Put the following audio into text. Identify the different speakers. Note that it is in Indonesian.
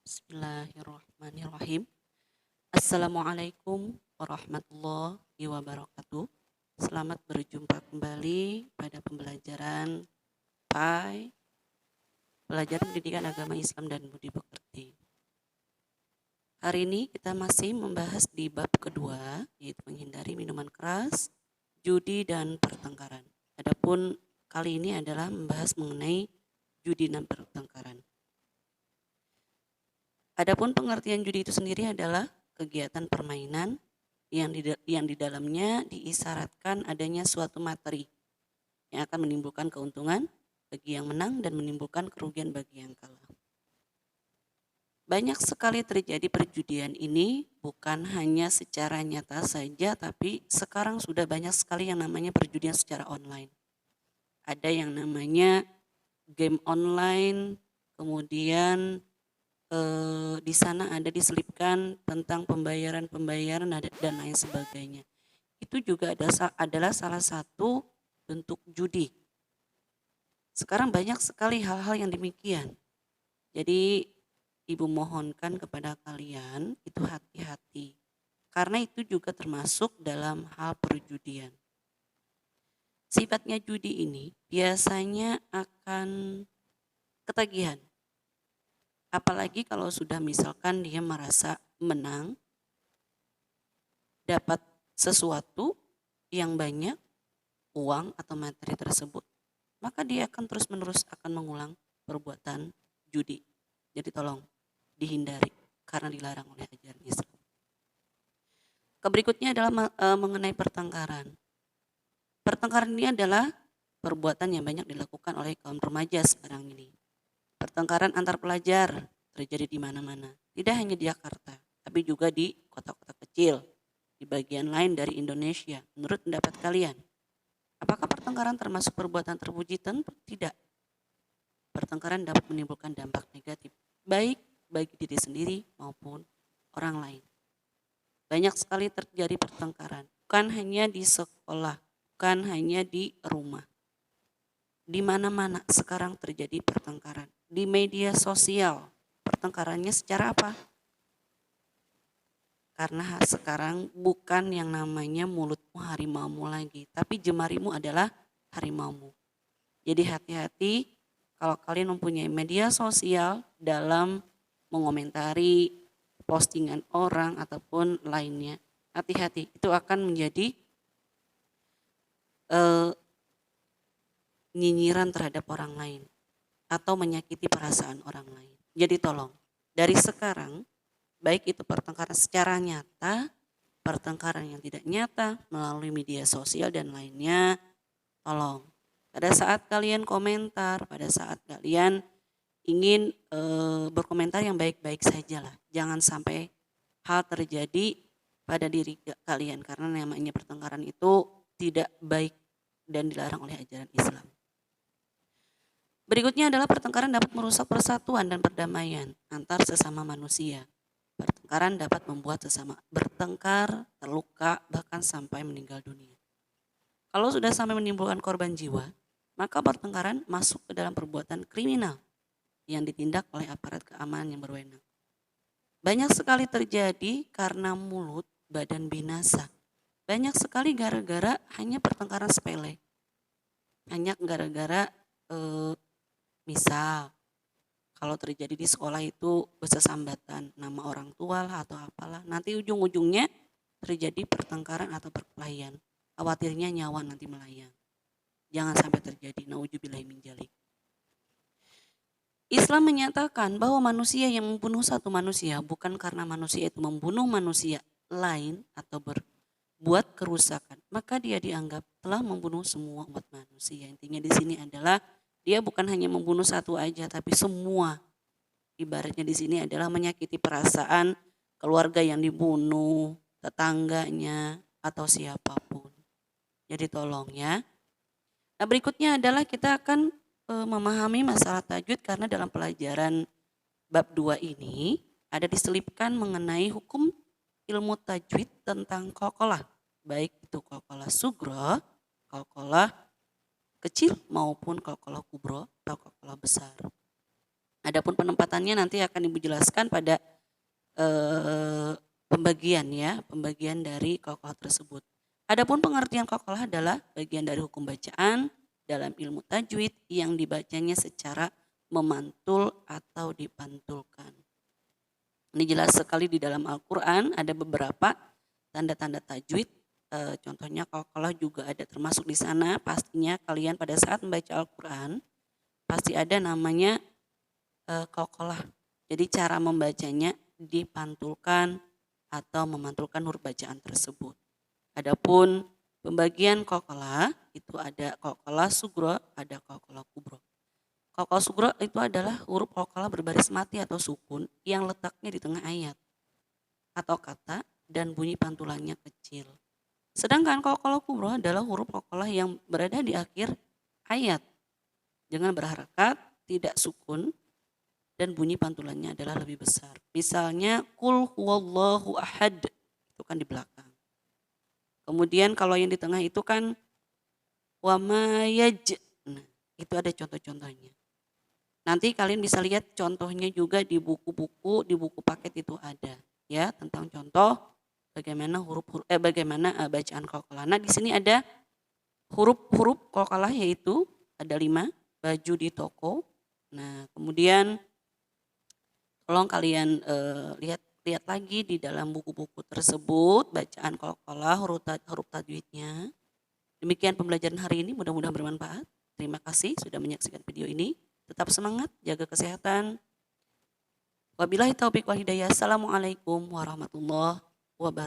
Speaker 1: Bismillahirrahmanirrahim. Assalamualaikum warahmatullahi wabarakatuh. Selamat berjumpa kembali pada pembelajaran PAI, Pelajaran Pendidikan Agama Islam dan Budi Pekerti. Hari ini kita masih membahas di bab kedua, yaitu menghindari minuman keras, judi, dan pertengkaran. Adapun kali ini adalah membahas mengenai judi dan pertengkaran. Adapun pengertian judi itu sendiri adalah kegiatan permainan yang di dalamnya diisyaratkan adanya suatu materi yang akan menimbulkan keuntungan bagi yang menang dan menimbulkan kerugian bagi yang kalah. Banyak sekali terjadi perjudian ini bukan hanya secara nyata saja, tapi sekarang sudah banyak sekali yang namanya perjudian secara online. Ada yang namanya game online, kemudian di sana ada diselipkan tentang pembayaran dan lain sebagainya. Itu juga adalah salah satu bentuk judi. Sekarang banyak sekali hal-hal yang demikian. Jadi Ibu mohonkan kepada kalian itu hati-hati. Karena itu juga termasuk dalam hal perjudian. Sifatnya judi ini biasanya akan ketagihan. Apalagi kalau sudah misalkan dia merasa menang, dapat sesuatu yang banyak, uang atau materi tersebut, maka dia akan terus-menerus akan mengulang perbuatan judi. Jadi tolong dihindari karena dilarang oleh ajaran Islam. Berikutnya adalah mengenai pertengkaran. Pertengkaran ini adalah perbuatan yang banyak dilakukan oleh kaum remaja sekarang ini. Pertengkaran antar pelajar terjadi di mana-mana. Tidak hanya di Jakarta, tapi juga di kota-kota kecil, di bagian lain dari Indonesia. Menurut pendapat kalian, apakah pertengkaran termasuk perbuatan terpuji? Tentu tidak. Pertengkaran dapat menimbulkan dampak negatif, baik bagi diri sendiri maupun orang lain. Banyak sekali terjadi pertengkaran, bukan hanya di sekolah, bukan hanya di rumah. Di mana-mana sekarang terjadi pertengkaran. Di media sosial, pertengkarannya secara apa? Karena sekarang bukan yang namanya mulutmu harimaumu lagi, tapi jemarimu adalah harimaumu. Jadi hati-hati kalau kalian mempunyai media sosial dalam mengomentari postingan orang ataupun lainnya. Hati-hati, itu akan menjadi nyinyiran terhadap orang lain atau menyakiti perasaan orang lain. Jadi tolong, dari sekarang, baik itu pertengkaran secara nyata, pertengkaran yang tidak nyata melalui media sosial dan lainnya, tolong. Pada saat kalian komentar, pada saat kalian ingin berkomentar yang baik-baik sajalah. Jangan sampai hal terjadi pada diri kalian karena namanya pertengkaran itu tidak baik dan dilarang oleh ajaran Islam. Berikutnya adalah pertengkaran dapat merusak persatuan dan perdamaian antar sesama manusia. Pertengkaran dapat membuat sesama bertengkar, terluka, bahkan sampai meninggal dunia. Kalau sudah sampai menimbulkan korban jiwa, maka pertengkaran masuk ke dalam perbuatan kriminal yang ditindak oleh aparat keamanan yang berwenang. Banyak sekali terjadi karena mulut badan binasa. Banyak sekali gara-gara hanya pertengkaran sepele. Hanya gara-gara misal kalau terjadi di sekolah itu bersesambatan nama orang tua lah atau apalah, nanti ujung-ujungnya terjadi pertengkaran atau perkelahian. Khawatirnya nyawa nanti melayang. Jangan sampai terjadi, nauzubillahi min dzalik. Islam menyatakan bahwa manusia yang membunuh satu manusia bukan karena manusia itu membunuh manusia lain atau berbuat kerusakan, maka dia dianggap telah membunuh semua umat manusia. Intinya di sini adalah dia bukan hanya membunuh satu aja, tapi semua. Ibaratnya di sini adalah menyakiti perasaan keluarga yang dibunuh, tetangganya, atau siapapun. Jadi tolong ya. Nah berikutnya adalah kita akan memahami masalah tajwid karena dalam pelajaran bab 2 ini ada diselipkan mengenai hukum ilmu tajwid tentang qalqalah. Baik itu qalqalah sugro, qalqalah kecil maupun qalqalah kubro atau qalqalah besar. Adapun penempatannya nanti akan Ibu jelaskan pada pembagian ya, pembagian dari qalqalah tersebut. Adapun pengertian qalqalah adalah bagian dari hukum bacaan dalam ilmu tajwid yang dibacanya secara memantul atau dipantulkan. Ini jelas sekali di dalam Al-Quran, ada beberapa tanda-tanda tajwid. Contohnya qalqalah juga ada termasuk di sana. Pastinya kalian pada saat membaca Al-Quran pasti ada namanya qalqalah. Jadi cara membacanya dipantulkan atau memantulkan huruf bacaan tersebut. Adapun pembagian qalqalah itu ada qalqalah sugro, ada qalqalah kubro. Qalqalah sugro itu adalah huruf qalqalah berbaris mati atau sukun yang letaknya di tengah ayat atau kata dan bunyi pantulannya kecil. Sedangkan qalqalah kubro adalah huruf qalqalah yang berada di akhir ayat dengan berharakat, tidak sukun, dan bunyi pantulannya adalah lebih besar. Misalnya qul huwallahu ahad, itu kan di belakang. Kemudian kalau yang di tengah itu kan wa ma yaj. Nah, itu ada contoh-contohnya. Nanti kalian bisa lihat contohnya juga di buku-buku, di buku paket itu ada ya tentang contoh bagaimana bagaimana bacaan qalqalah. Nah, di sini ada huruf-huruf qalqalah yaitu ada 5, baju di toko. Nah, kemudian tolong kalian lihat lagi di dalam buku-buku tersebut bacaan qalqalah, huruf tajwidnya. Demikian pembelajaran hari ini, mudah-mudahan bermanfaat. Terima kasih sudah menyaksikan video ini. Tetap semangat, jaga kesehatan. Wabillahi taufiq wal hidayah. Assalamualaikum warahmatullahi wabarakatuh.